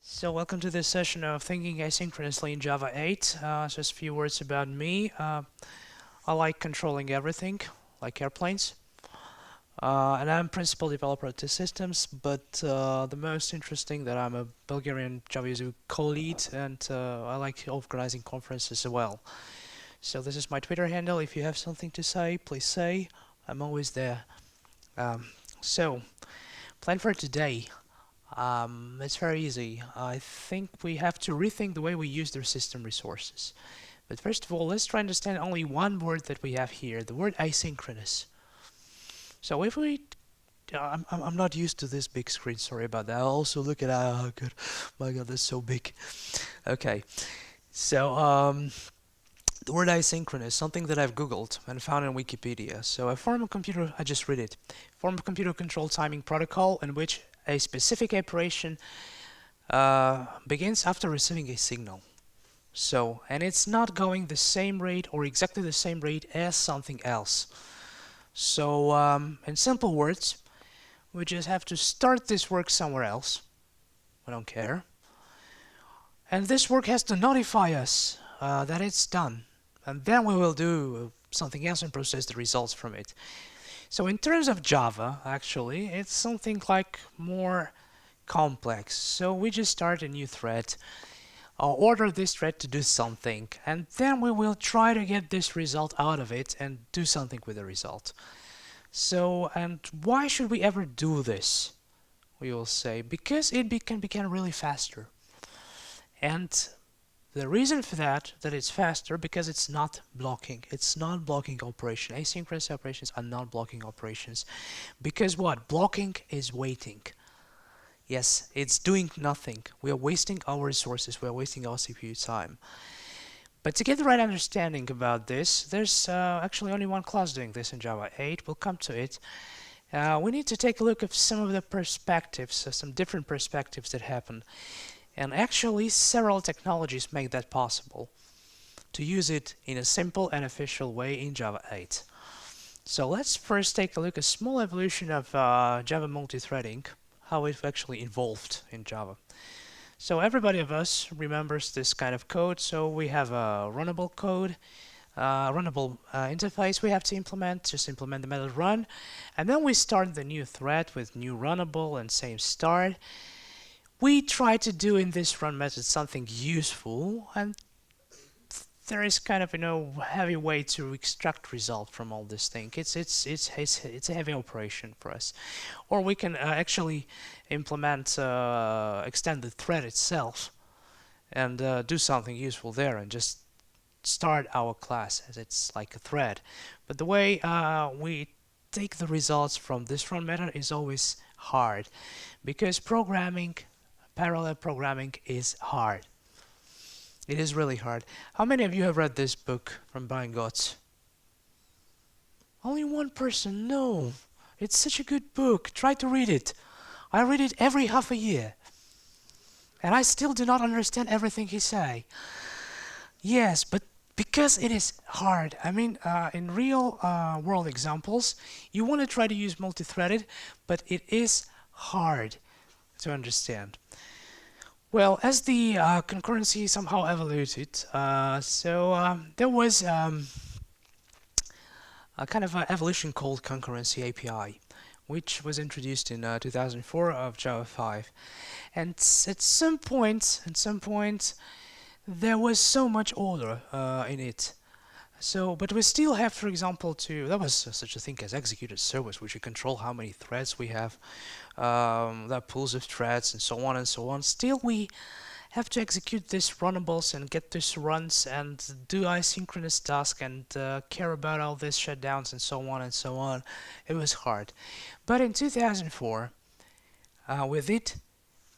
So welcome to this session of thinking asynchronously in Java 8. Just a few words about me. I like controlling everything, like airplanes. And I'm principal developer at T-Systems, but the most interesting that I'm a Bulgarian Java user co-lead, and I like organizing conferences as well. So this is my Twitter handle. If you have something to say, please say. I'm always there. Um, so, plan for today. It's very easy. I think we have to rethink the way we use their system resources. But first of all, let's try to understand only one word that we have here, the word asynchronous. So if we, I'm not used to this big screen, sorry about that. I'll also look at, oh god, my god, that's so big. Okay, so the word asynchronous, something that I've googled and found in Wikipedia. So a form of computer, I just read it, form of computer control timing protocol in which a specific operation begins after receiving a signal. So, and it's not going the same rate or exactly the same rate as something else. So, in simple words, we just have to start this work somewhere else. We don't care. And this work has to notify us that it's done. And then we will do something else and process the results from it. So in terms of Java, actually, it's something like more complex. So we just start a new thread, order this thread to do something, and then we will try to get this result out of it and do something with the result. So, and why should we ever do this? We will say, because it can become really faster. And the reason for that it's faster, because it's not blocking. It's not blocking operation. Asynchronous operations are not blocking operations. Because what? Blocking is waiting. Yes, it's doing nothing. We are wasting our resources. We are wasting our CPU time. But to get the right understanding about this, there's actually only one class doing this in Java 8. We'll come to it. We need to take a look at some of the perspectives, some different perspectives that happen. And actually, several technologies make that possible, to use it in a simple and official way in Java 8. So let's first take a look at a small evolution of Java multi-threading, how it actually evolved in Java. So everybody of us remembers this kind of code. So we have a runnable code, runnable interface we have to implement, just implement the method run. And then we start the new thread with new runnable and same start. We try to do in this run method something useful, and there is kind of heavy way to extract result from all this thing. It's a heavy operation for us, or we can actually implement extend the thread itself and do something useful there and just start our class as it's like a thread. But the way we take the results from this run method is always hard, because parallel programming is hard. It is really hard. How many of you have read this book from Brian Gotts? Only one person? No. It's such a good book. Try to read it. I read it every half a year. And I still do not understand everything he says. Yes, but because it is hard. I mean, in real world examples, you want to try to use multi-threaded, but it is hard to understand. Well, as the concurrency somehow evoluted, there was a kind of evolution called concurrency API, which was introduced in 2004 of Java8. And at some point, there was so much order in it. So, but we still have, for example, there was such a thing as executed service, which we control how many threads we have, the pools of threads, and so on and so on. Still, we have to execute these runnables and get these runs and do asynchronous tasks and care about all these shutdowns and so on and so on. It was hard. But in 2004, with it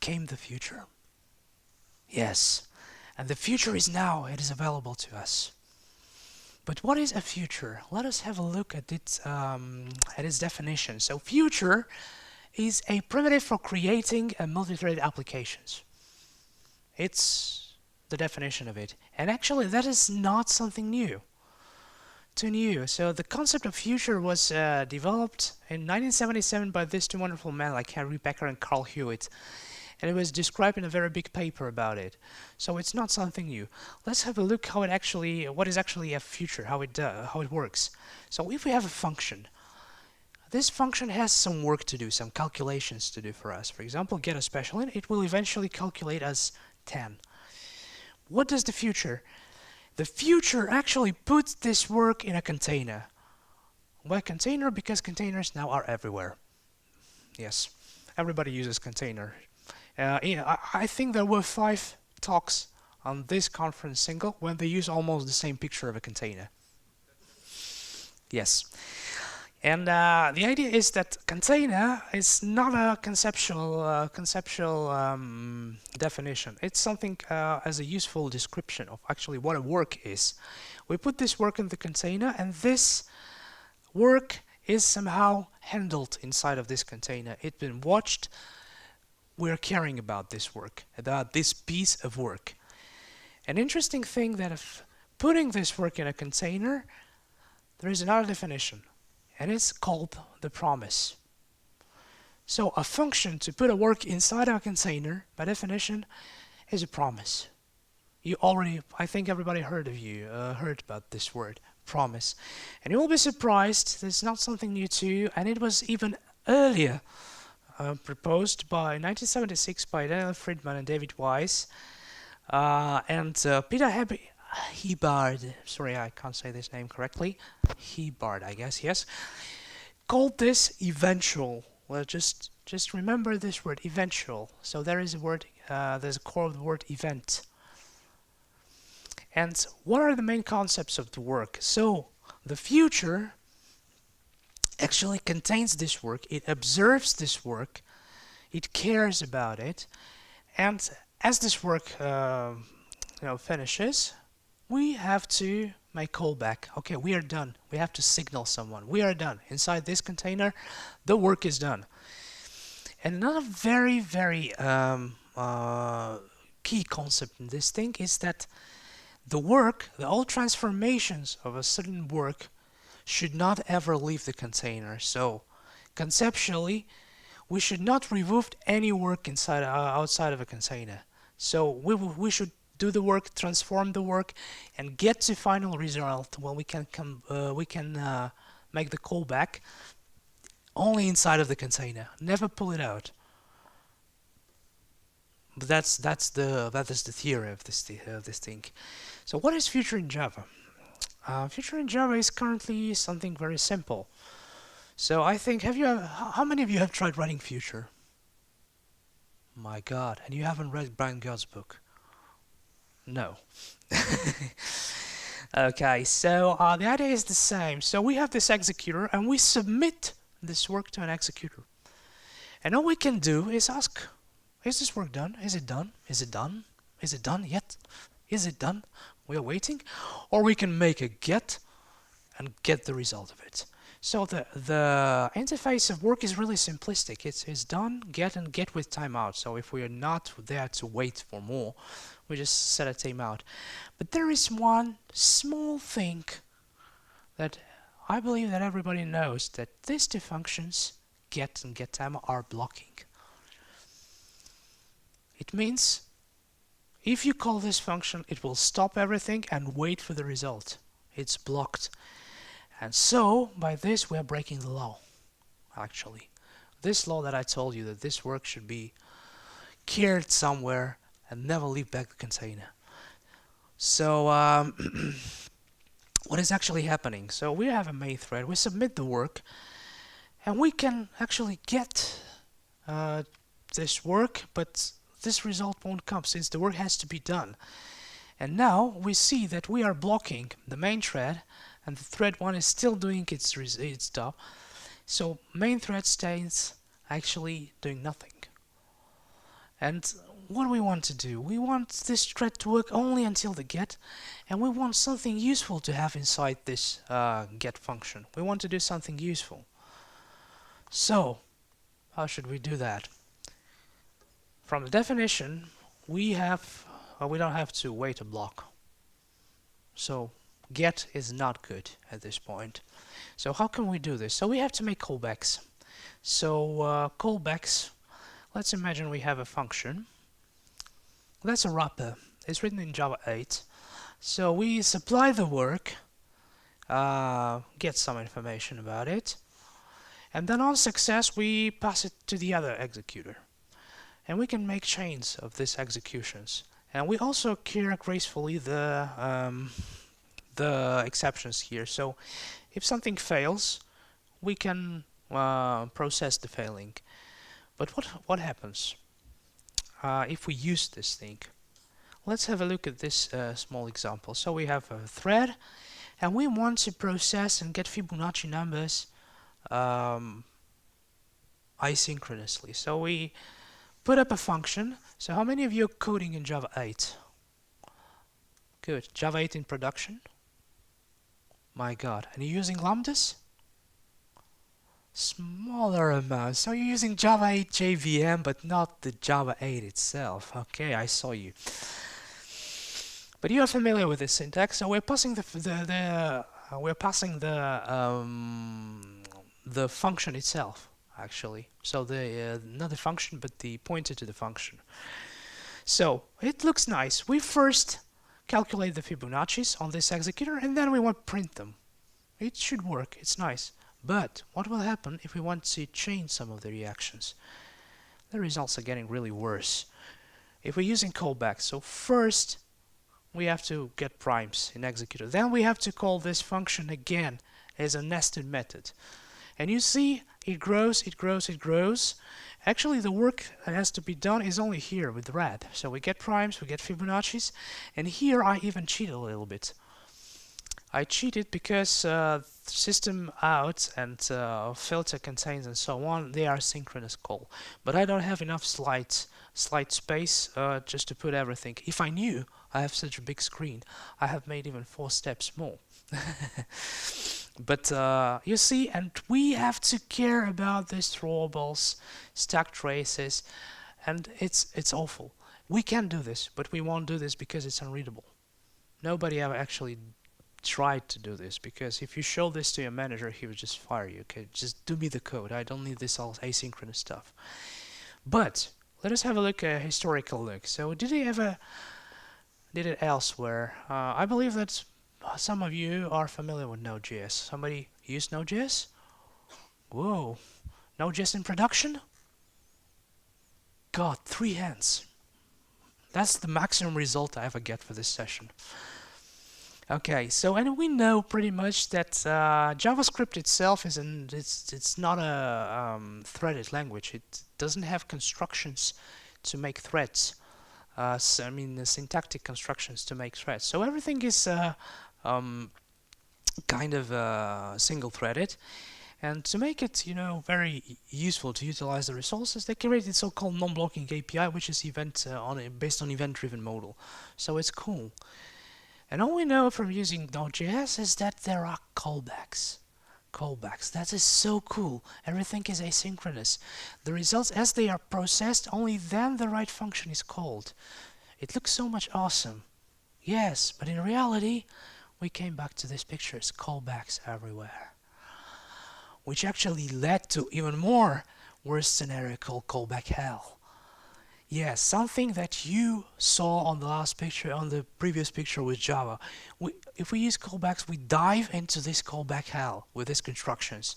came the future. Yes, and the future is now. It is available to us. But what is a future? Let us have a look at its definition. So future is a primitive for creating multi-threaded applications. It's the definition of it. And actually that is not something new. Too new. So the concept of future was developed in 1977 by these two wonderful men like Henry Becker and Carl Hewitt. and it was described in a very big paper about it. So it's not something new. Let's have a look how it actually, what is actually a future, how it works. So if we have a function, this function has some work to do, some calculations to do for us. For example, get a special int, it will eventually calculate as 10. What does the future? The future actually puts this work in a container. Why container? Because containers now are everywhere. Yes, everybody uses container. I think there were 5 talks on this conference single when they use almost the same picture of a container. Yes. And the idea is that container is not a conceptual definition. It's something as a useful description of actually what a work is. We put this work in the container, and this work is somehow handled inside of this container. It's been watched. We're caring about this work, about this piece of work. An interesting thing that if putting this work in a container, there is another definition, and it's called the promise. So a function to put a work inside a container, by definition, is a promise. You already, I think everybody heard about this word, promise. And you will be surprised, it's not something new to you, and it was even earlier proposed by 1976 by Daniel Friedman and David Weiss, and Peter Hebard, sorry I can't say this name correctly, Hebard I guess, yes, called this eventual. Well, just remember this word, eventual. So there is a word, there's a core of the word event. And what are the main concepts of the work? So the future actually contains this work, it observes this work, it cares about it, and as this work finishes, we have to make callback. Okay, we are done. We have to signal someone. We are done. Inside this container, the work is done. And another very, very key concept in this thing is that the work, all transformations of a certain work should not ever leave the container. So conceptually, we should not remove any work inside outside of a container. So we should do the work, transform the work, and get to final result when we can make the callback only inside of the container. Never pull it out. But that is the theory of this thing. So what is future in Java? Future in Java is currently something very simple. So I think, how many of you have tried writing future? My God, and you haven't read Brian Gott's book? No. Okay, so the idea is the same. So we have this executor, and we submit this work to an executor. And all we can do is ask, is this work done? Is it done? Is it done? Is it done yet? Is it done? We are waiting. Or we can make a get and get the result of it. So the interface of work is really simplistic. It's done, get, and get with timeout. So if we are not there to wait for more, we just set a timeout. But there is one small thing that I believe that everybody knows, that these two functions, get and get timeout, are blocking. It means if you call this function, it will stop everything and wait for the result. It's blocked. And so, by this, we are breaking the law, actually. This law that I told you, that this work should be cared somewhere and never leave back the container. So, what is actually happening? So, we have a main thread, we submit the work, and we can actually get this work, but this result won't come since the work has to be done. And now we see that we are blocking the main thread, and the thread 1 is still doing its job. So main thread stays actually doing nothing. And what do we want to do? We want this thread to work only until the get, and we want something useful to have inside this get function. We want to do something useful. So how should we do that? From the definition, we don't have to wait a block. So get is not good at this point. So how can we do this? So we have to make callbacks. So callbacks, Let's imagine we have a function. That's a wrapper. It's written in Java 8. So we supply the work, get some information about it, and then on success we pass it to the other executor. And we can make chains of these executions. And we also clear gracefully the exceptions here. So if something fails, we can process the failing. But what happens if we use this thing? Let's have a look at this small example. So we have a thread, and we want to process and get Fibonacci numbers asynchronously. So we put up a function. So how many of you are coding in Java 8? Good. Java 8 in production? My God. And you're using lambdas? Smaller amount. So you're using Java 8 JVM, but not the Java 8 itself. Okay, I saw you. But you are familiar with this syntax. So we're passing the function itself, actually. So the not the function, but the pointer to the function. So it looks nice. We first calculate the Fibonacci's on this executor, and then we want to print them. It should work. It's nice. But what will happen if we want to change some of the reactions? The results are getting really worse. If we're using callbacks, so first we have to get primes in executor. Then we have to call this function again as a nested method. And you see, it grows, it grows, it grows. Actually, the work that has to be done is only here with red. So we get primes, we get Fibonacci's, and here I even cheat a little bit. I cheated because system out and filter contains and so on, they are synchronous call. But I don't have enough slide space just to put everything. If I knew I have such a big screen, I have made even 4 steps more. But you see, and we have to care about these throwables, stack traces, and it's awful. We can do this, but we won't do this because it's unreadable. Nobody ever actually tried to do this, because if you show this to your manager, he would just fire you. Okay, just do me the code. I don't need this all asynchronous stuff. But let us have a look, a historical look. So did it elsewhere? I believe that some of you are familiar with Node.js. Somebody use Node.js? Whoa, Node.js in production? God, 3 hands. That's the maximum result I ever get for this session. Okay, so and we know pretty much that JavaScript itself it's not a threaded language. It doesn't have constructions to make threads. So, I mean, the syntactic constructions to make threads. So everything is kind of single-threaded. And to make it, very useful to utilize the resources, they created so-called non-blocking API, which is based on event-driven model. So it's cool. And all we know from using Node.js is that there are callbacks. Callbacks. That is so cool. Everything is asynchronous. The results, as they are processed, only then the right function is called. It looks so much awesome. Yes, but in reality, we came back to these pictures, callbacks everywhere. Which actually led to even more worse scenario called callback hell. Yes, something that you saw on the last picture, on the previous picture with Java. If we use callbacks, we dive into this callback hell with these constructions.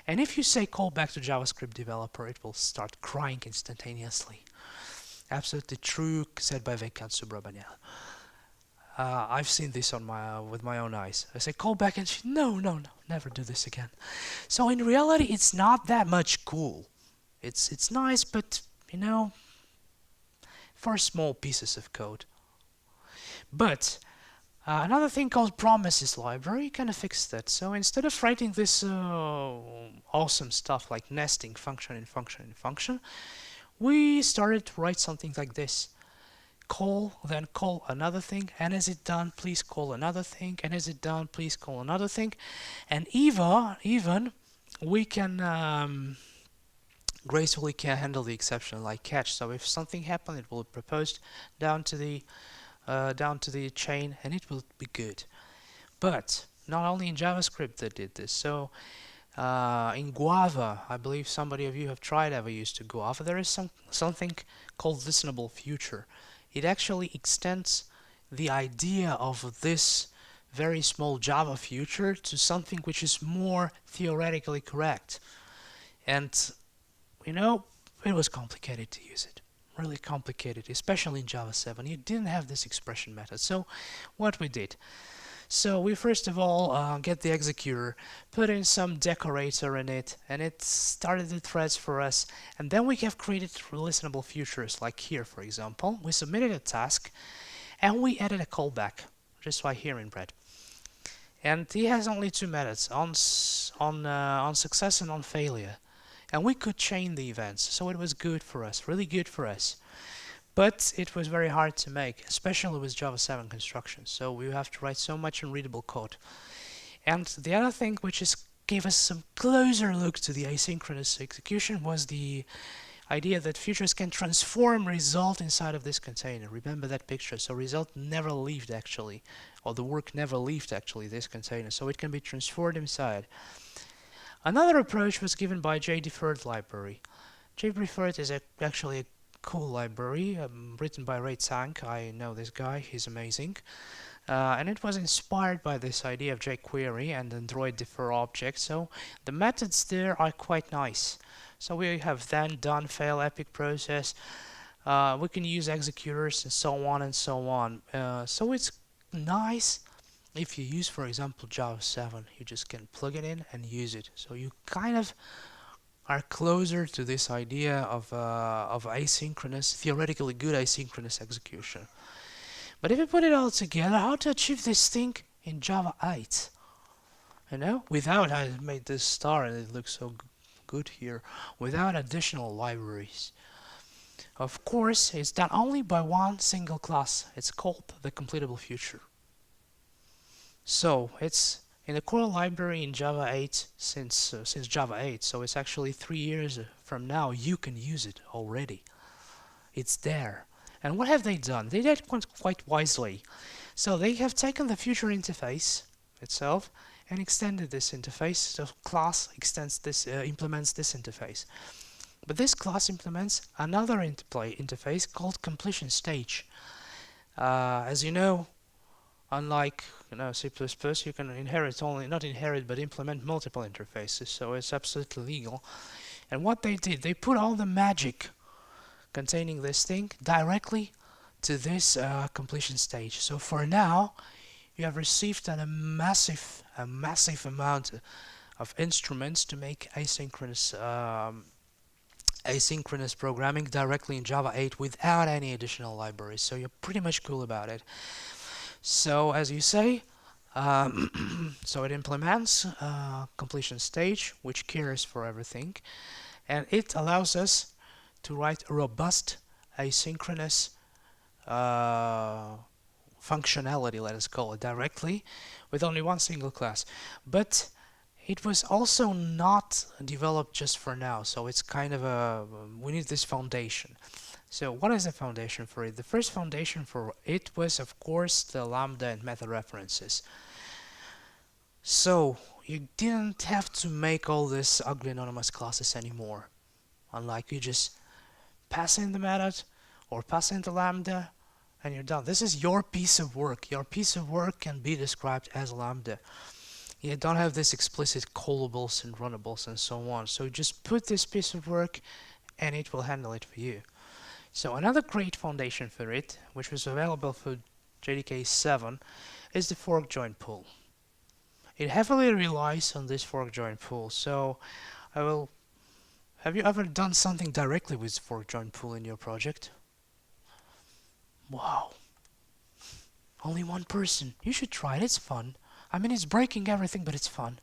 And if you say callback to JavaScript developer, it will start crying instantaneously. Absolutely true, said by Venkat Subramanian. I've seen this with my own eyes. I say callback and she, no, never do this again. So in reality, it's not that much cool. It's nice, but for small pieces of code. But another thing called promises library kind of fixed that. So instead of writing this awesome stuff like nesting function in function in function, we started to write something like this. Call, then call another thing, and as it done, please call another thing, and as it done, please call another thing. And even we can gracefully can handle the exception like catch. So if something happened, it will be proposed down to the chain, and it will be good. But not only in JavaScript they did this. So In Guava, I believe somebody of you have tried ever used to Guava. There is something called listenable future. It actually extends the idea of this very small Java future to something which is more theoretically correct. And you know, it was complicated to use it. Really complicated, especially in Java 7. You didn't have this expression method. So what we did, so we first of all get the executor, put in some decorator in it, and it started the threads for us. And then we have created listenable futures, like here, for example. We submitted a task, and we added a callback, just like here in Bread. And he has only two methods, on success and on failure. And we could chain the events, so it was good for us, really good for us. But it was very hard to make, especially with Java 7 construction. So we have to write so much unreadable code. And the other thing which gave us some closer look to the asynchronous execution was the idea that futures can transform result inside of this container. Remember that picture. So result never left actually, or the work never left actually this container. So it can be transformed inside. Another approach was given by JDeferred library. JDeferred is actually a cool library written by Ray Tank. I know this guy, he's amazing. And it was inspired by this idea of jQuery and Android defer object. So the methods there are quite nice. So we have then, done, fail, epic process. We can use executors and so on and so on. So it's nice if you use, for example, Java 7. You just can plug it in and use it. So you kind of are closer to this idea of asynchronous, theoretically good asynchronous execution. But if you put it all together, how to achieve this thing in Java 8? You know, without, I made this star and it looks so good here, without additional libraries. Of course, it's done only by one single class. It's called the CompletableFuture. So it's in the core library in Java 8 since Java 8, so it's actually 3 years from now you can use it already. It's there. And what have they done? They did quite wisely. So they have taken the future interface itself and extended this interface. So class extends this, implements this interface. But this class implements another interface called completion stage. As you know, unlike C++, you can inherit only, not inherit, but implement multiple interfaces, so it's absolutely legal. And what they did, they put all the magic containing this thing directly to this completion stage. So for now, you have received a massive amount of instruments to make asynchronous programming directly in Java 8 without any additional libraries. So you're pretty much cool about it. So as you say, so it implements completion stage, which cares for everything, and it allows us to write a robust asynchronous functionality, let us call it, directly with only one single class. But it was also not developed just for now, so it's kind of we need this foundation. So what is the foundation for it? The first foundation for it was, of course, the lambda and method references. So you didn't have to make all these ugly anonymous classes anymore. Unlike, you just pass in the method or pass in the lambda and you're done. This is your piece of work. Your piece of work can be described as lambda. You don't have this explicit callables and runnables and so on. So just put this piece of work and it will handle it for you. So another great foundation for it, which was available for JDK 7, is the fork join pool. It heavily relies on this fork join pool. So have you ever done something directly with fork join pool in your project? Wow. Only one person. You should try it. It's fun. I mean, it's breaking everything, but it's fun.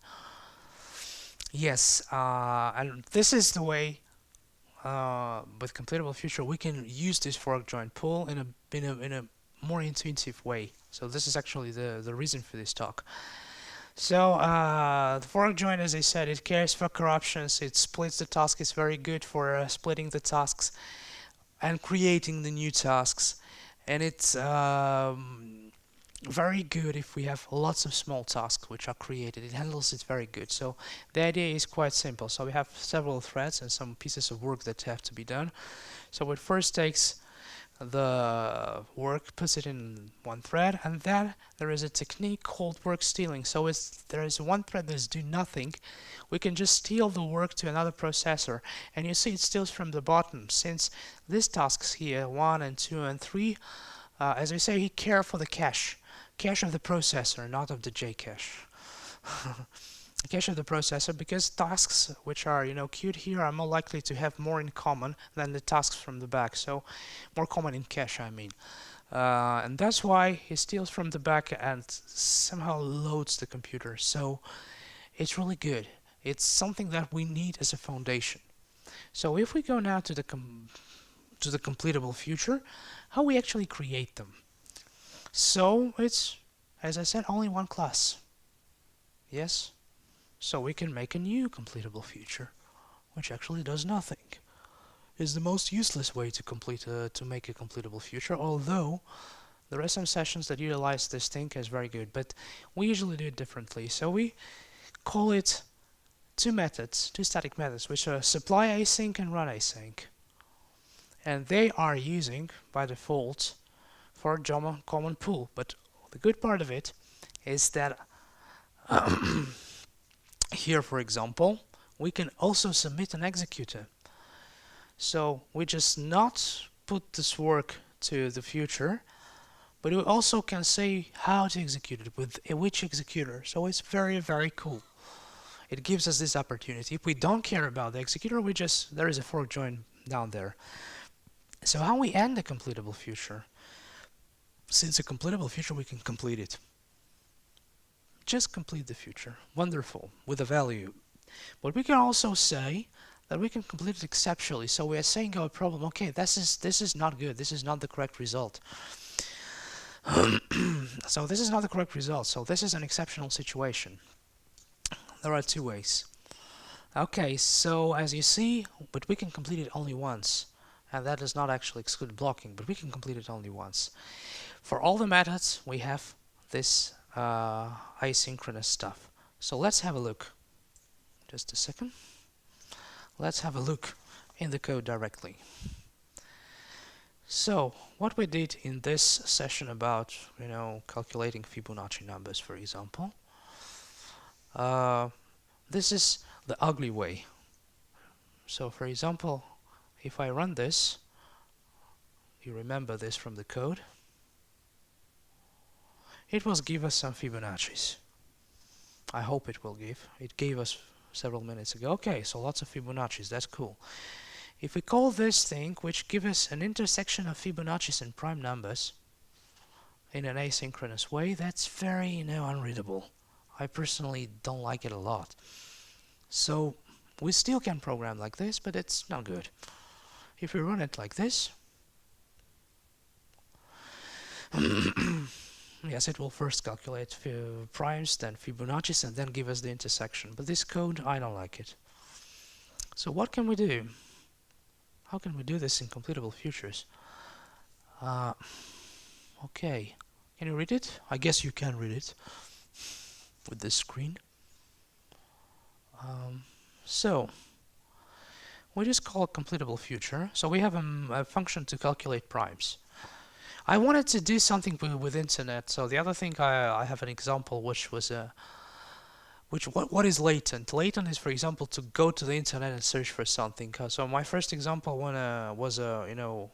Yes, and this is the way with CompletableFuture we can use this fork join pool in a more intuitive way. So this is actually the reason for this talk. So the fork join, as I said, it cares for corruptions, it splits the task, it's very good for splitting the tasks and creating the new tasks, and very good if we have lots of small tasks which are created. It handles it very good. So the idea is quite simple. So we have several threads and some pieces of work that have to be done. So it first takes the work, puts it in one thread, and then there is a technique called work stealing. So there is one thread that is doing nothing. We can just steal the work to another processor, and you see it steals from the bottom. Since these tasks here, 1 and 2 and 3, as we say, he care for the cache of the processor, not of the J-cache. The cache of the processor, because tasks which are queued here are more likely to have more in common than the tasks from the back. So more common in cache, I mean. And that's why he steals from the back and somehow loads the computer. So it's really good. It's something that we need as a foundation. So if we go now to the completable future, how we actually create them. So it's, as I said, only one class. Yes? So we can make a new completable future, which actually does nothing. It's the most useless way to make a completable future, although there are some sessions that utilize this thing as very good, but we usually do it differently. So we call it two static methods, which are supply async and run async. And they are using, by default, for Java common pool. But the good part of it is that here, for example, we can also submit an executor. So we just not put this work to the future, but we also can say how to execute it, with which executor. So it's very, very cool. It gives us this opportunity. If we don't care about the executor, there is a fork join down there. So how we end the completable future? Since a completable future, we can complete it. Just complete the future. Wonderful, with a value. But we can also say that we can complete it exceptionally. So we are saying our problem, okay, this is not good. This is not the correct result. So this is not the correct result. So this is an exceptional situation. There are two ways. Okay, so as you see, but we can complete it only once. And that does not actually exclude blocking, but we can complete it only once. For all the methods, we have this asynchronous stuff. So let's have a look. Just a second. Let's have a look in the code directly. So what we did in this session about calculating Fibonacci numbers, for example, this is the ugly way. So for example, if I run this, you remember this from the code, it will give us some Fibonacci's. I hope it will give. It gave us several minutes ago. Okay, so lots of Fibonacci's, that's cool. If we call this thing, which gives us an intersection of Fibonacci's and prime numbers in an asynchronous way, that's very, unreadable. I personally don't like it a lot. So we still can program like this, but it's not good. If we run it like this, yes, it will first calculate primes, then Fibonacci's, and then give us the intersection. But this code, I don't like it. So what can we do? How can we do this in completable futures? Okay, can you read it? I guess you can read it with this screen. So we just call it completable future. So we have a function to calculate primes. I wanted to do something with internet. So the other thing, I have an example which was what is latent? Latent is, for example, to go to the internet and search for something. So my first example was a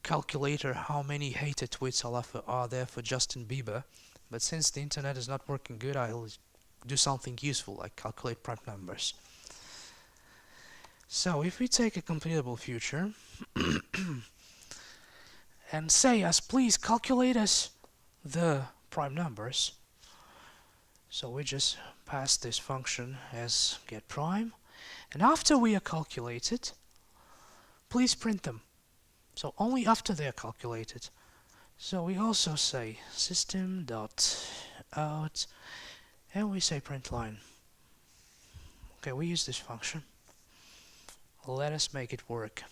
calculator how many hated tweets are there for Justin Bieber. But since the internet is not working good, I'll do something useful like calculate prime numbers. So if we take a completable future and say us, please calculate us the prime numbers. So we just pass this function as getPrime, and after we are calculated, please print them. So only after they are calculated. So we also say system.out, and we say print line. Okay, we use this function. Let us make it work.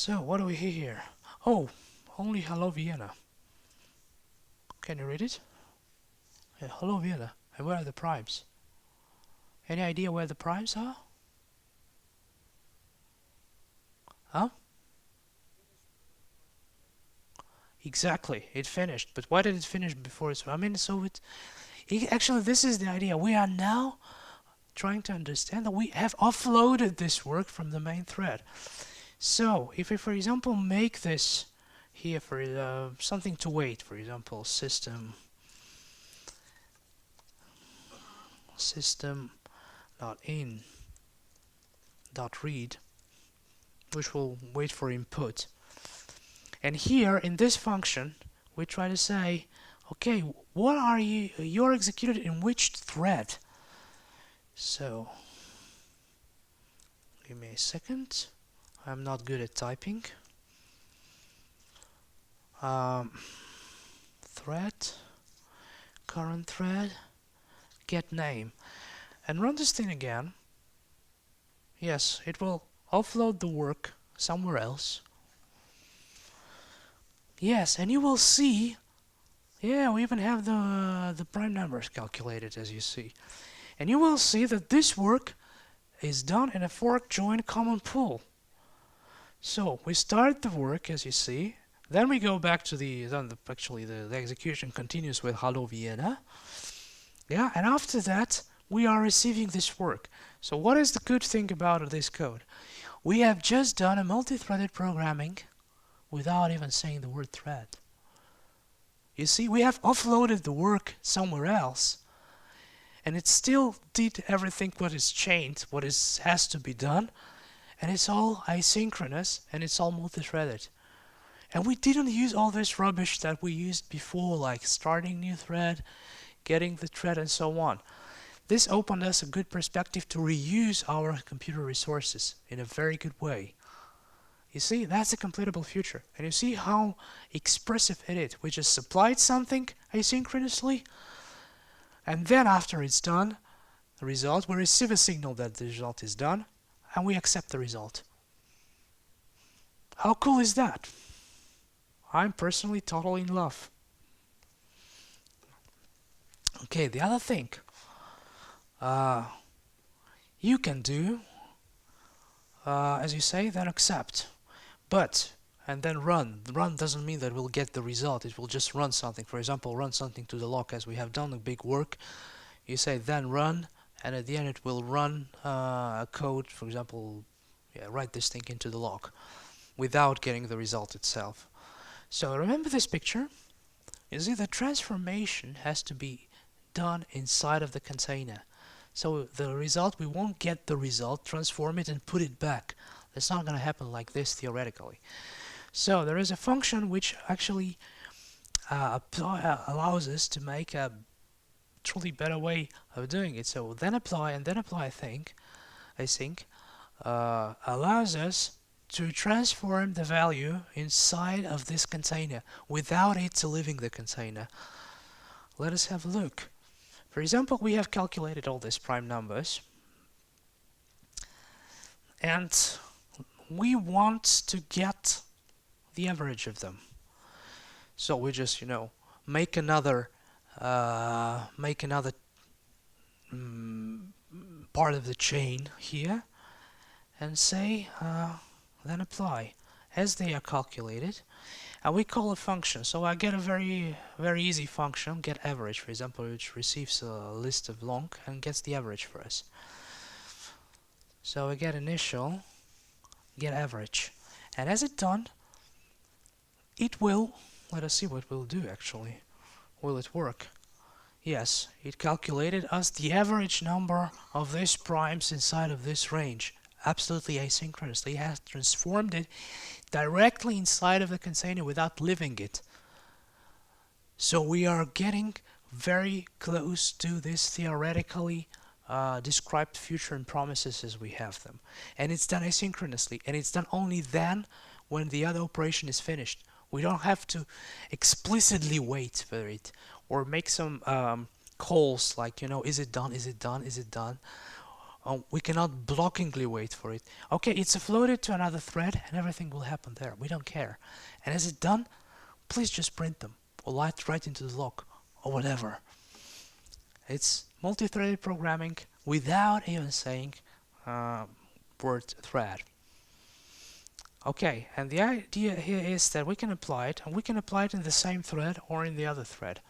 So what do we hear here? Oh, only hello Vienna. Can you read it? Yeah, hello Vienna. And where are the primes? Any idea where the primes are? Huh? Exactly, it finished. But why did it finish before it? I mean, so actually, this is the idea. We are now trying to understand that we have offloaded this work from the main thread. So, if we, for example, make this here for something to wait, for example, system.in.read, which will wait for input. And here in this function, we try to say, okay, what are you're executed in which thread? So, give me a second. I'm not good at typing. Thread, current thread, get name. And run this thing again. Yes, it will offload the work somewhere else. Yes, and you will see, yeah, we even have the prime numbers calculated, as you see. And you will see that this work is done in a fork join common pool. So we start the work, as you see, then we go back to the execution continues with hello Vienna. Yeah, and after that we are receiving this work. So what is the good thing about this code? We have just done a multi-threaded programming without even saying the word thread. You see, we have offloaded the work somewhere else, and it still did everything what is chained, what has to be done, and it's all asynchronous and it's all multi-threaded. And we didn't use all this rubbish that we used before, like starting new thread, getting the thread, and so on. This opened us a good perspective to reuse our computer resources in a very good way. You see, that's a completable future. And you see how expressive it is. We just supplied something asynchronously, and then after it's done, the result, we receive a signal that the result is done, and we accept the result. How cool is that? I'm personally totally in love. Okay, the other thing you can do, as you say, then accept. But, and then run. Run doesn't mean that we'll get the result. It will just run something. For example, run something to the log, as we have done the big work. You say then run, and at the end it will run a code, for example, write this thing into the log without getting the result itself. So remember this picture. You see, the transformation has to be done inside of the container. So the result, we won't get the result, transform it and put it back. It's not going to happen like this theoretically. So there is a function which actually allows us to make a truly better way of doing it. So then apply and then apply async allows us to transform the value inside of this container without it leaving the container. Let us have a look. For example, we have calculated all these prime numbers, and we want to get the average of them. So we just, make another part of the chain here, and say then apply as they are calculated, and we call a function. So I get a very easy function, get average, for example, which receives a list of long and gets the average for us. So we get initial, get average, and as it's done, it will, let us see what it will do actually. Will it work? Yes, it calculated us the average number of these primes inside of this range, absolutely asynchronously. It has transformed it directly inside of the container without leaving it. So we are getting very close to this theoretically described future and promises as we have them. And it's done asynchronously, and it's done only then when the other operation is finished. We don't have to explicitly wait for it or make some calls like, is it done, is it done, is it done? we cannot blockingly wait for it. Okay, it's floated to another thread and everything will happen there. We don't care. And as it's done, please just print them or write into the log or whatever. It's multi-threaded programming without even saying word thread. Okay, and the idea here is that we can apply it, and we can apply it in the same thread or in the other thread.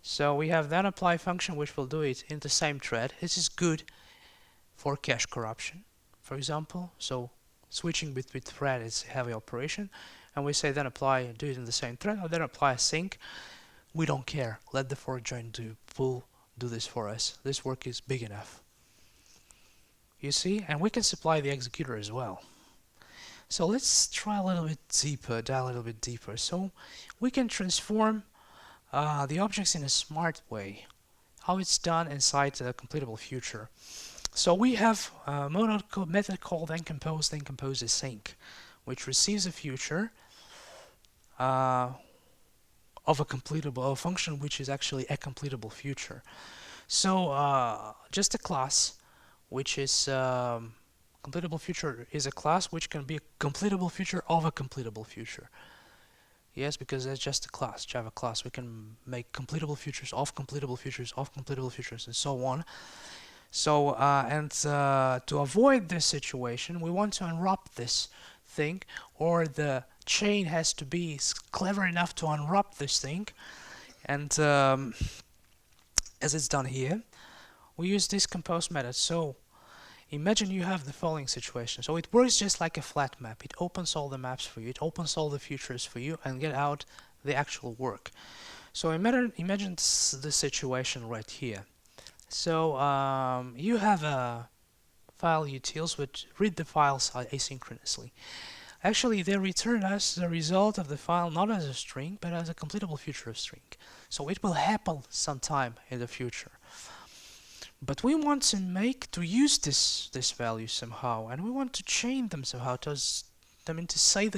So we have that apply function which will do it in the same thread. This is good for cache corruption, for example. So switching between thread is a heavy operation, and we say then apply, do it in the same thread, or then apply sync. We don't care. Let the for join do this for us. This work is big enough. You see, and we can supply the executor as well. So let's try a little bit deeper, dive a little bit deeper. So we can transform the objects in a smart way. How it's done inside the CompletableFuture. So we have a method called enCompose which receives a future of a function which is actually a CompletableFuture. So just a class which is CompletableFuture is a class which can be a CompletableFuture of a CompletableFuture. Yes, because that's just a class, Java class. We can make CompletableFutures of CompletableFutures of CompletableFutures and so on. So to avoid this situation, we want to unwrap this thing, or the chain has to be clever enough to unwrap this thing. And as it's done here, we use this compose method. So imagine you have the following situation. So it works just like a flat map. It opens all the maps for you, it opens all the futures for you, and get out the actual work. So imagine the situation right here. So you have a file utils which read the files asynchronously. Actually, they return us the result of the file not as a string, but as a CompletableFuture string. So it will happen sometime in the future. But we want to use this value somehow, and we want to chain them somehow. To say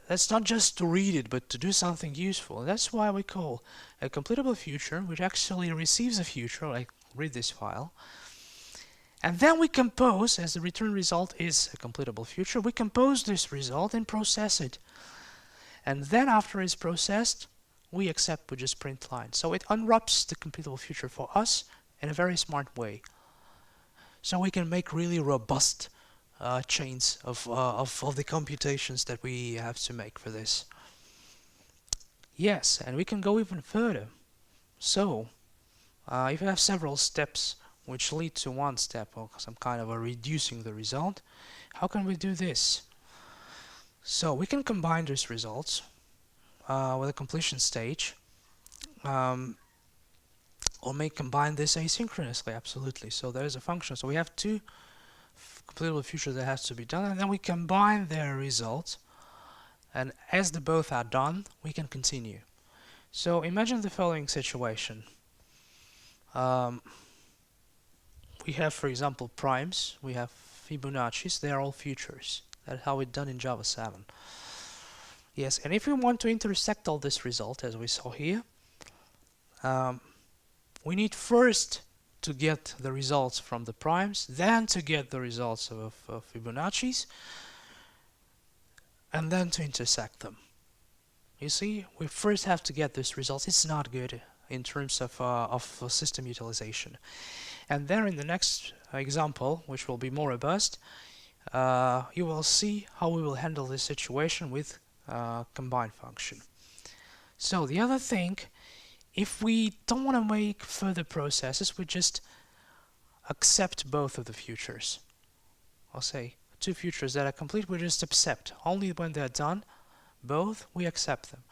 that's not just to read it, but to do something useful. And that's why we call a CompletableFuture, which actually receives a future, like read this file. And then we compose, as the return result is a CompletableFuture, we compose this result and process it. And then after it's processed, we accept with just print line. So it unwraps the CompletableFuture for us in a very smart way. So we can make really robust chains of the computations that we have to make for this. Yes, and we can go even further. So if you have several steps which lead to one step or some kind of a reducing the result, how can we do this? So we can combine these results with a completion stage, or combine this asynchronously, absolutely. So there's a function. So we have two CompletableFuture that has to be done, and then we combine their results, and as the both are done, we can continue. So imagine the following situation. We have, for example, primes, we have Fibonacci's, they are all futures. That's how it's done in Java 7. Yes, and if we want to intersect all this result, as we saw here, we need first to get the results from the primes, then to get the results of Fibonacci's, and then to intersect them. You see, we first have to get these results. It's not good in terms of system utilization. And then in the next example, which will be more robust, you will see how we will handle this situation with combine function. So the other thing, if we don't want to make further processes, we just accept both of the futures. I'll say two futures that are complete, we just accept. Only when they're done, both, we accept them.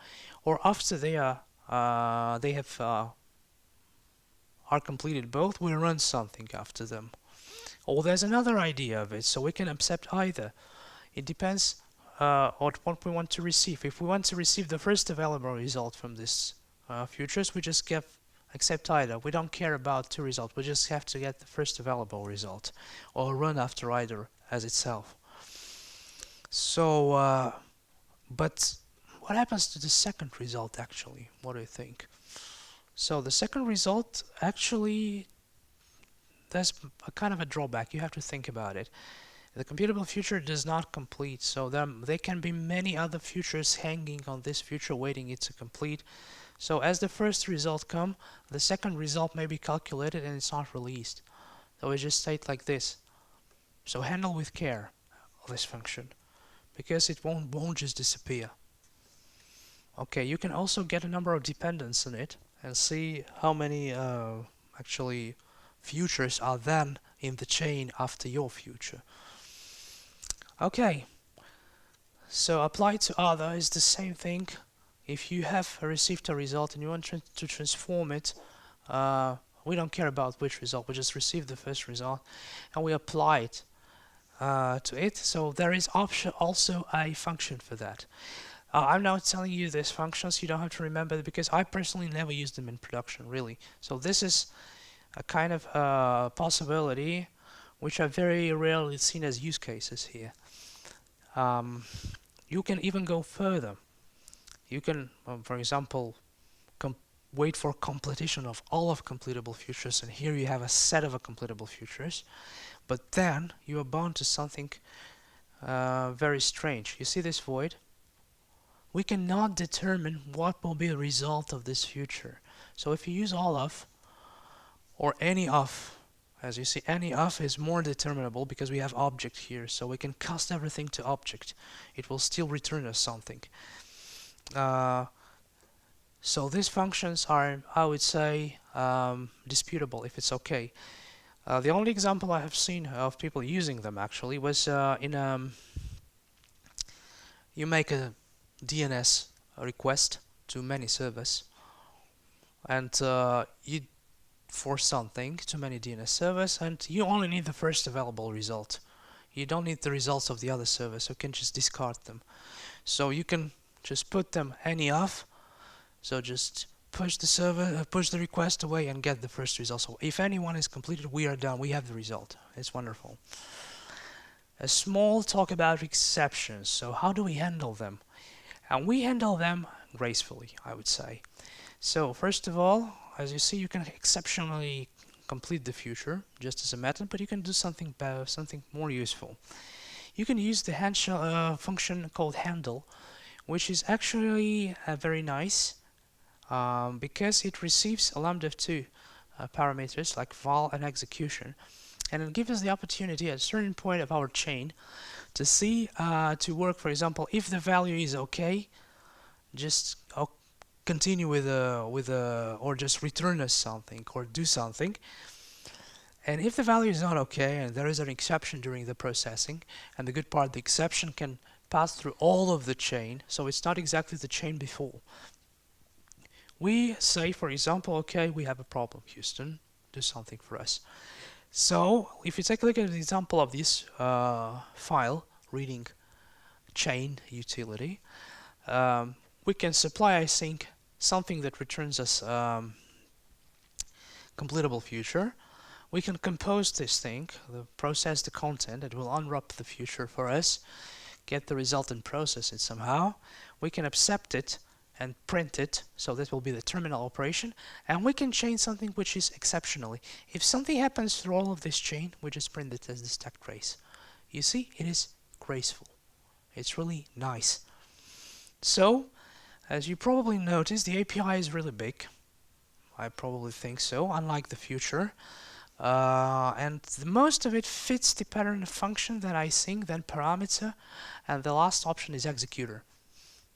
Or after they are completed both, we run something after them. Or there's another idea of it, so we can accept either. It depends on what we want to receive. If we want to receive the first available result from this futures, we just accept either. We don't care about two results, we just have to get the first available result, or run after either as itself. So, but what happens to the second result actually? What do you think? So the second result, actually, there's a kind of a drawback. You have to think about it. The computable future does not complete, so there can be many other futures hanging on this future waiting it to complete. So as the first result come, the second result may be calculated and it's not released. So we just state like this. So handle with care this function, because it won't just disappear. Okay, you can also get a number of dependents in it and see how many actually futures are then in the chain after your future. Okay, so applied to other is the same thing. If you have received a result and you want to transform it, we don't care about which result, we just receive the first result and we apply it to it. So there is also a function for that. I'm now telling you these functions, you don't have to remember it because I personally never use them in production, really. So this is a kind of possibility which are very rarely seen as use cases here. You can even go further. You can, for example, wait for completion of all of completable futures, and here you have a set of completable futures, but then you are bound to something very strange. You see this void? We cannot determine what will be the result of this future. So if you use all of or any of, as you see, any of is more determinable because we have object here, so we can cast everything to object. It will still return us something. So these functions are, I would say, disputable if it's okay. The only example I have seen of people using them actually was you make a DNS request to many servers, and you force something to many DNS servers, and you only need the first available result. You don't need the results of the other servers, so you can just discard them. So you can just put them any of, so just push the server, push the request away and get the first result. So if anyone is completed, we are done, we have the result. It's wonderful. A small talk about exceptions. So how do we handle them? And we handle them gracefully, I would say. So first of all, as you see, you can exceptionally complete the future just as a method, but you can do something better, something more useful. You can use the function called handle, which is actually very nice because it receives a lambda of two parameters like val and execution, and it gives us the opportunity at a certain point of our chain to see to work. For example, if the value is okay, just continue with or just return us something or do something. And if the value is not okay and there is an exception during the processing, and the good part, the exception can pass through all of the chain, so it's not exactly the chain before. We say, for example, okay, we have a problem, Houston, do something for us. So if you take a look at the example of this file, reading chain utility, we can supply async something that returns us completable future. We can compose this thing, process the content, it will unwrap the future for us, get the result and process it somehow. We can accept it and print it, so that will be the terminal operation, and we can chain something which is exceptionally. If something happens through all of this chain, we just print it as the stack trace. You see, it is graceful. It's really nice. So, as you probably noticed, the API is really big. I probably think so, unlike the future. And most of it fits the pattern of function that I think, then parameter, and the last option is executor.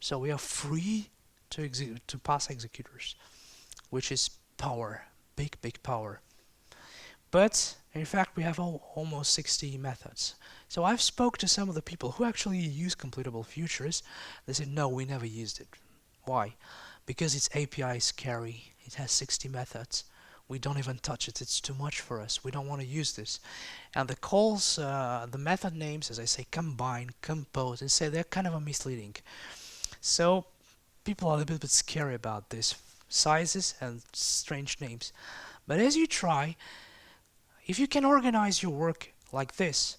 So we are free to pass executors, which is power, big power. But in fact we have almost 60 methods. So I've spoke to some of the people who actually use CompletableFutures. They said no, we never used it. Why? Because its API is scary. It has 60 methods. We don't even touch it. It's too much for us. We don't want to use this. And the calls, the method names, as I say, combine, compose, and say they're kind of misleading. So people are a little bit scary about this, sizes and strange names. But as you try, if you can organize your work like this,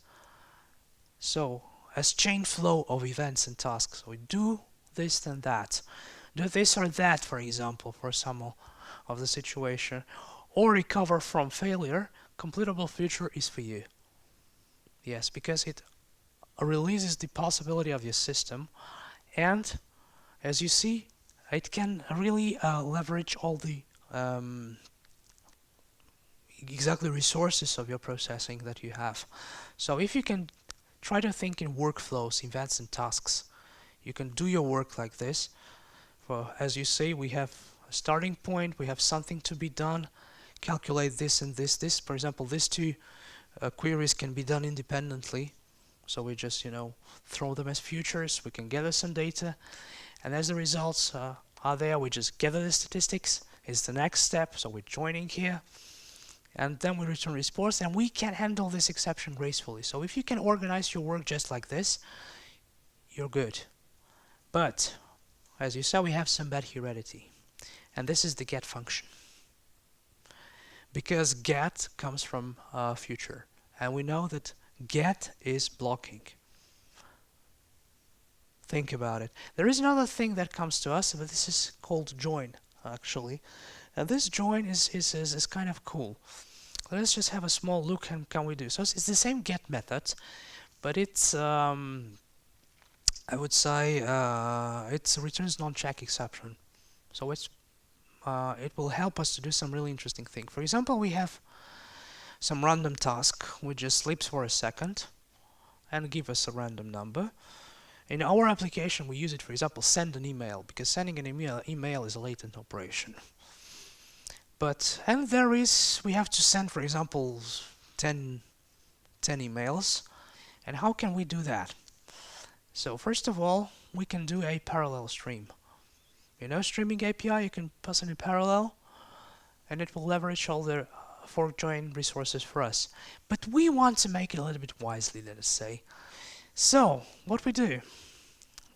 so as chain flow of events and tasks, so we do this and that, do this or that, for example, for some of the situation, or recover from failure, CompletableFuture is for you. Yes, because it releases the possibility of your system, and as you see, it can really leverage all the exactly resources of your processing that you have. So if you can try to think in workflows, events and tasks, you can do your work like this. For, as you say, we have a starting point, we have something to be done, calculate this and this. For example, these two queries can be done independently. So we just, throw them as futures, we can gather some data, and as the results are there, we just gather the statistics. It's the next step, so we're joining here. And then we return reports, and we can handle this exception gracefully. So if you can organize your work just like this, you're good. But as you saw, we have some bad heredity, and this is the get function, because get comes from future, and we know that get is blocking. Think about it. There is another thing that comes to us, but this is called join, actually. And this join is kind of cool. Let's just have a small look and can we do. So it's the same get method, but it's I would say it returns non-check exception. So it will help us to do some really interesting thing. For example, we have some random task which just sleeps for a second and give us a random number. In our application, we use it, for example, send an email, because sending an email is a latent operation. And we have to send, for example, 10 emails. And how can we do that? So first of all, we can do a parallel stream. Streaming API, you can pass in a parallel, and it will leverage all the fork join resources for us. But we want to make it a little bit wisely, let us say. So what we do,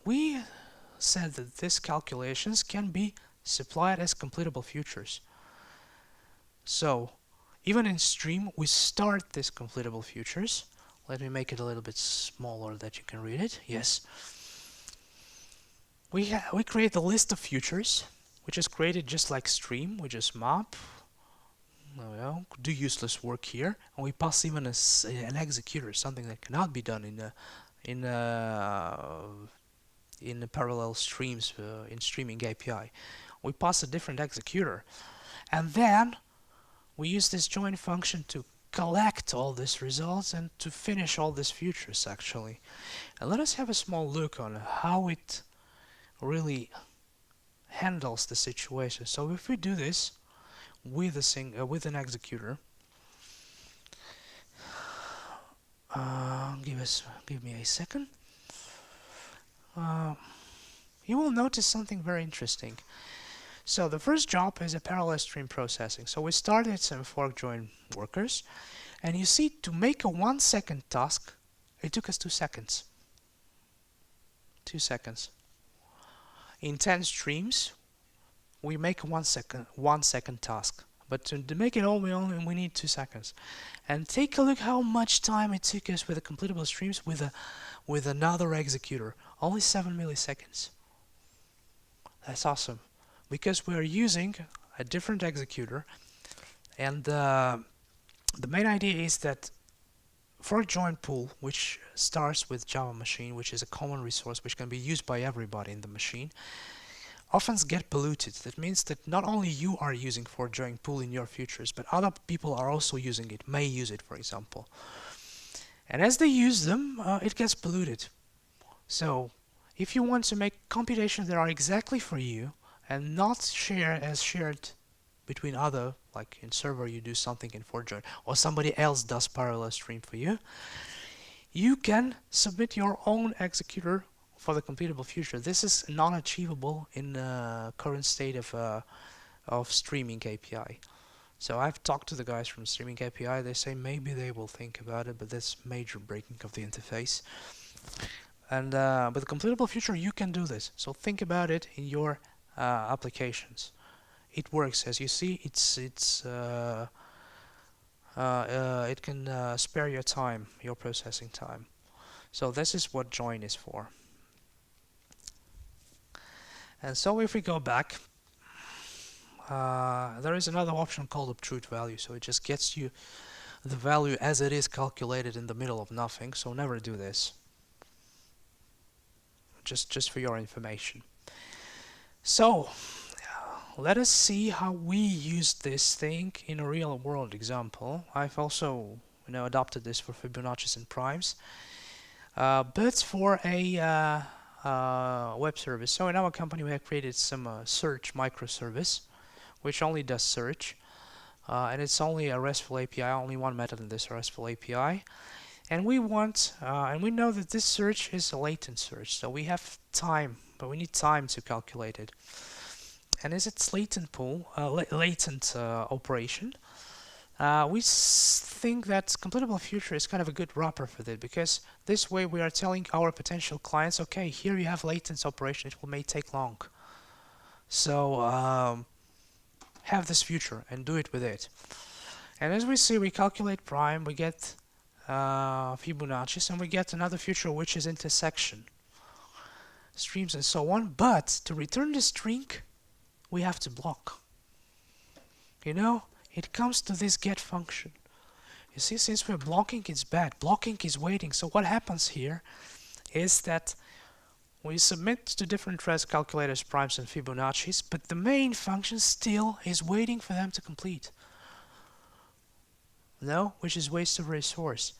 we said that these calculations can be supplied as completable futures. So even in stream, we start these completable futures. Let me make it a little bit smaller that you can read it. Yes. We create a list of futures, which is created just like stream. We just map, do useless work here, and we pass even an executor, something that cannot be done in the parallel streams in streaming API. We pass a different executor, and then we use this join function to collect all these results and to finish all these futures actually. And let us have a small look on how it really handles the situation. So if we do this with an executor, give me a second. You will notice something very interesting. So the first job is a parallel stream processing. So we started some fork join workers, and you see, to make a 1 second task, it took us 2 seconds. 2 seconds. In 10 streams, we make a 1 second task. But to make it all, we need 2 seconds. And take a look how much time it took us with the completable streams with another executor. Only 7 milliseconds. That's awesome. Because we are using a different executor, and the main idea is that fork join pool, which starts with Java machine, which is a common resource which can be used by everybody in the machine, often get polluted. That means that not only you are using fork join pool in your futures, but other people are also using it, may use it, for example. And as they use them, it gets polluted. So if you want to make computations that are exactly for you, and not shared between other, like in server you do something in fork join, or somebody else does parallel stream for you, you can submit your own executor for the completable future. This is non-achievable in the current state of streaming API. So I've talked to the guys from streaming API. They say maybe they will think about it, but that's major breaking of the interface. And with the completable future, you can do this. So think about it in your applications. It works, as you see. It can spare your time, your processing time. So this is what join is for. And so if we go back, there is another option called obtrude value. So it just gets you the value as it is calculated in the middle of nothing, so never do this. Just for your information. So let us see how we use this thing in a real world example. I've also adopted this for Fibonacci's and primes, but for a web service. So in our company we have created some search microservice which only does search, and it's only a RESTful API, only one method in this RESTful API. And we want, and we know that this search is a latent search, so we have time, but we need time to calculate it. And as it's latent operation, we think that CompletableFuture is kind of a good wrapper for that, because this way we are telling our potential clients, okay, here you have latent operation, it may take long. So have this future and do it with it. And as we see, we calculate prime, we get Fibonacci's, and we get another future which is intersection, streams and so on. But to return the string, we have to block. It comes to this get function. You see, since we're blocking, it's bad. Blocking is waiting. So what happens here is that we submit to different res calculators, primes and Fibonacci's, but the main function still is waiting for them to complete. Which is waste of resource.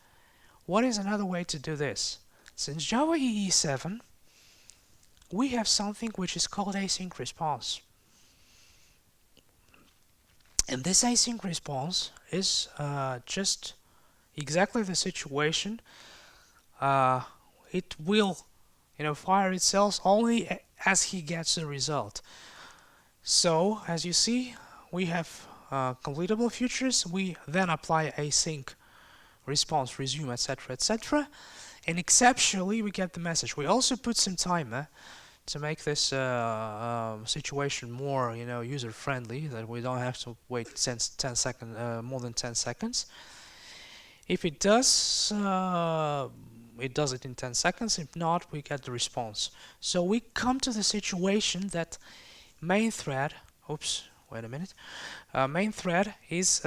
What is another way to do this? Since Java EE 7, we have something which is called async response. And this async response is just exactly the situation. It will fire itself only as he gets the result. So as you see, we have completable futures. We then apply async response, resume, etc., etc., and exceptionally we get the message. We also put some timer to make this situation more user friendly, that we don't have to wait 10 seconds, more than 10 seconds. If it does, it does it in 10 seconds. If not, we get the response. So we come to the situation that main thread, main thread is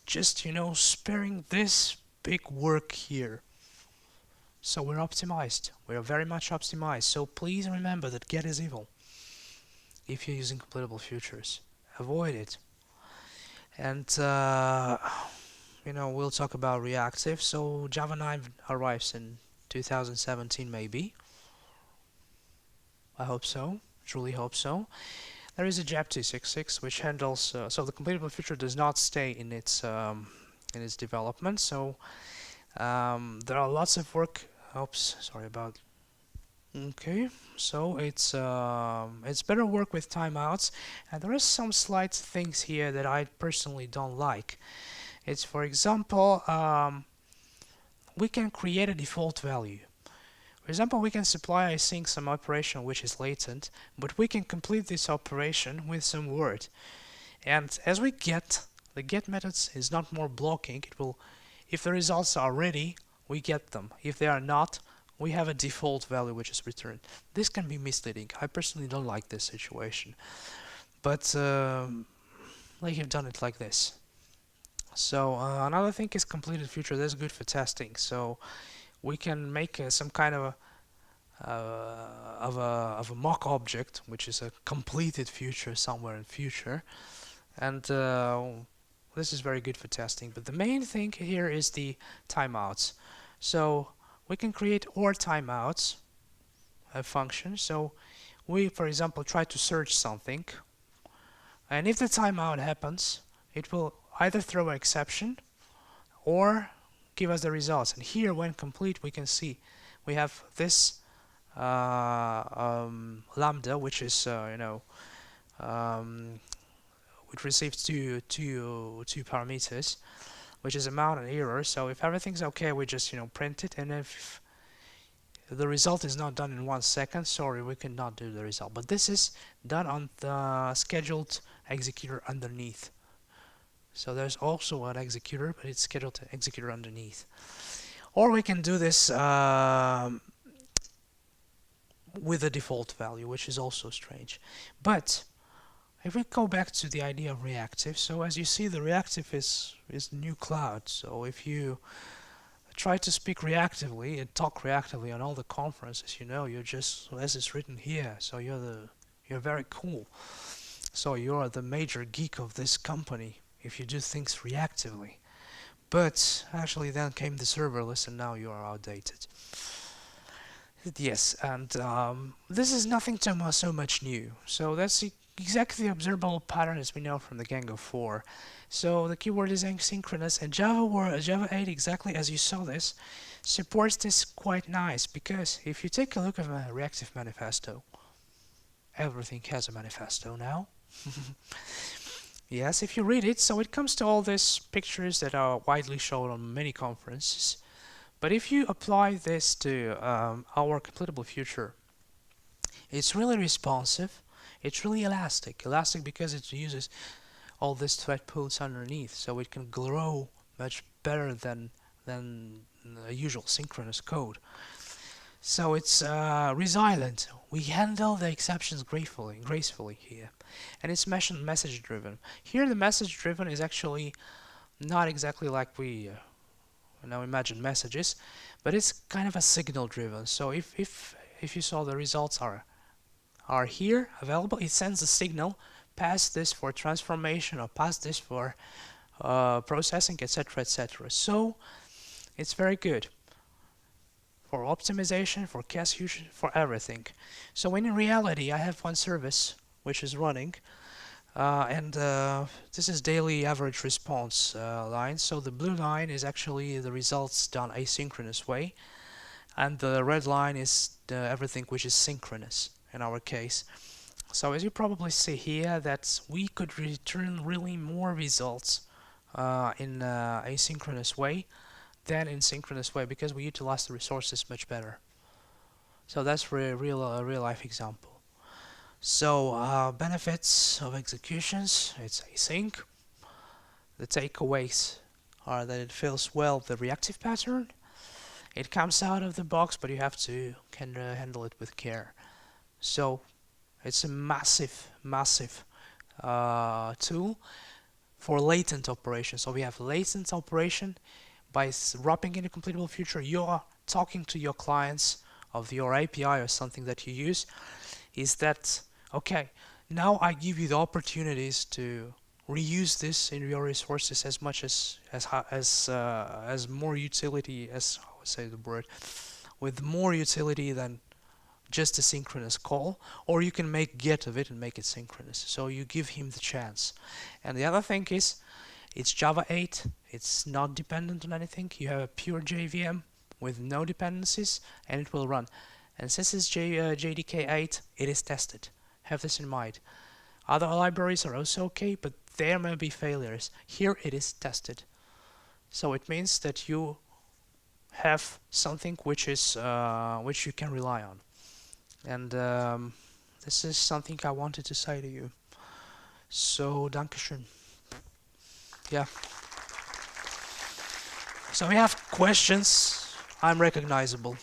just sparing this big work here. So we're optimized. We're very much optimized. So please remember that get is evil if you're using completable futures. Avoid it. And we'll talk about reactive. So Java 9 arrives in 2017 maybe. I hope so. Truly hope so. There is a JAP 266 which handles, so the completable future does not stay in its development. So there are lots of work. Oops, sorry about. Okay, so it's better work with timeouts, and there are some slight things here that I personally don't like. It's, for example, we can create a default value. For example, we can supply async some operation which is latent, but we can complete this operation with some word. And as we get, the get methods is not more blocking. It will, if the results are ready, we get them. If they are not, we have a default value which is returned. This can be misleading. I personally don't like this situation, but they have done it like this. So another thing is completed future. That's good for testing. So we can make some kind of a mock object, which is a completed future somewhere in future, and this is very good for testing. But the main thing here is the timeouts. So we can create or timeouts a function. So we, for example, try to search something, and if the timeout happens, it will either throw an exception or give us the results. And here, when complete, we can see we have this lambda, which is which receives two parameters, which is amount and error. So if everything's okay, we just print it, and if the result is not done in 1 second, sorry, we cannot do the result. But this is done on the scheduled executor underneath. So there's also an executor, but it's scheduled to executor underneath. Or we can do this with a default value, which is also strange. But if we go back to the idea of reactive, so as you see, the reactive is the new cloud. So if you try to speak reactively and talk reactively on all the conferences, you're just, as it's written here, so you're very cool. So you're the major geek of this company if you do things reactively. But actually then came the serverless and now you are outdated. Yes, and this is nothing so much new. So that's exactly the observable pattern as we know from the Django 4. So the keyword is asynchronous, and Java 8, exactly as you saw this, supports this quite nice, because if you take a look at a reactive manifesto, everything has a manifesto now. Yes, if you read it, so it comes to all these pictures that are widely shown on many conferences. But if you apply this to our CompletableFuture, it's really responsive. It's really elastic. Elastic because it uses all these thread pools underneath, so it can grow much better than the usual synchronous code. So it's resilient. We handle the exceptions gracefully here, and it's message driven. Here, the message driven is actually not exactly like we now imagine messages, but it's kind of a signal driven. So if you saw the results are here available, it sends a signal, pass this for transformation or pass this for processing, etc., etc. So it's very good for optimization, for cache usage, for everything. So when in reality I have one service which is running, and this is daily average response line. So the blue line is actually the results done asynchronous way, and the red line is everything which is synchronous in our case. So as you probably see here, that we could return really more results in asynchronous way than in synchronous way, because we utilize the resources much better. So that's a real life example. So benefits of executions, it's async. The takeaways are that it fills well the reactive pattern. It comes out of the box, but you have to handle it with care. So it's a massive tool for latent operation. So we have latent operation. By wrapping in a CompletableFuture, you are talking to your clients of your API or something that you use. Is that okay? Now I give you the opportunities to reuse this in your resources as much as more utility, as I would say the word, with more utility than just a synchronous call, or you can make get of it and make it synchronous. So you give him the chance. And the other thing is, it's Java 8. It's not dependent on anything. You have a pure JVM with no dependencies, and it will run. And since it's JDK8, it is tested. Have this in mind. Other libraries are also okay, but there may be failures. Here it is tested. So it means that you have something which is which you can rely on. And this is something I wanted to say to you. So, Dankeschön. Yeah. So we have questions. I'm recognizable.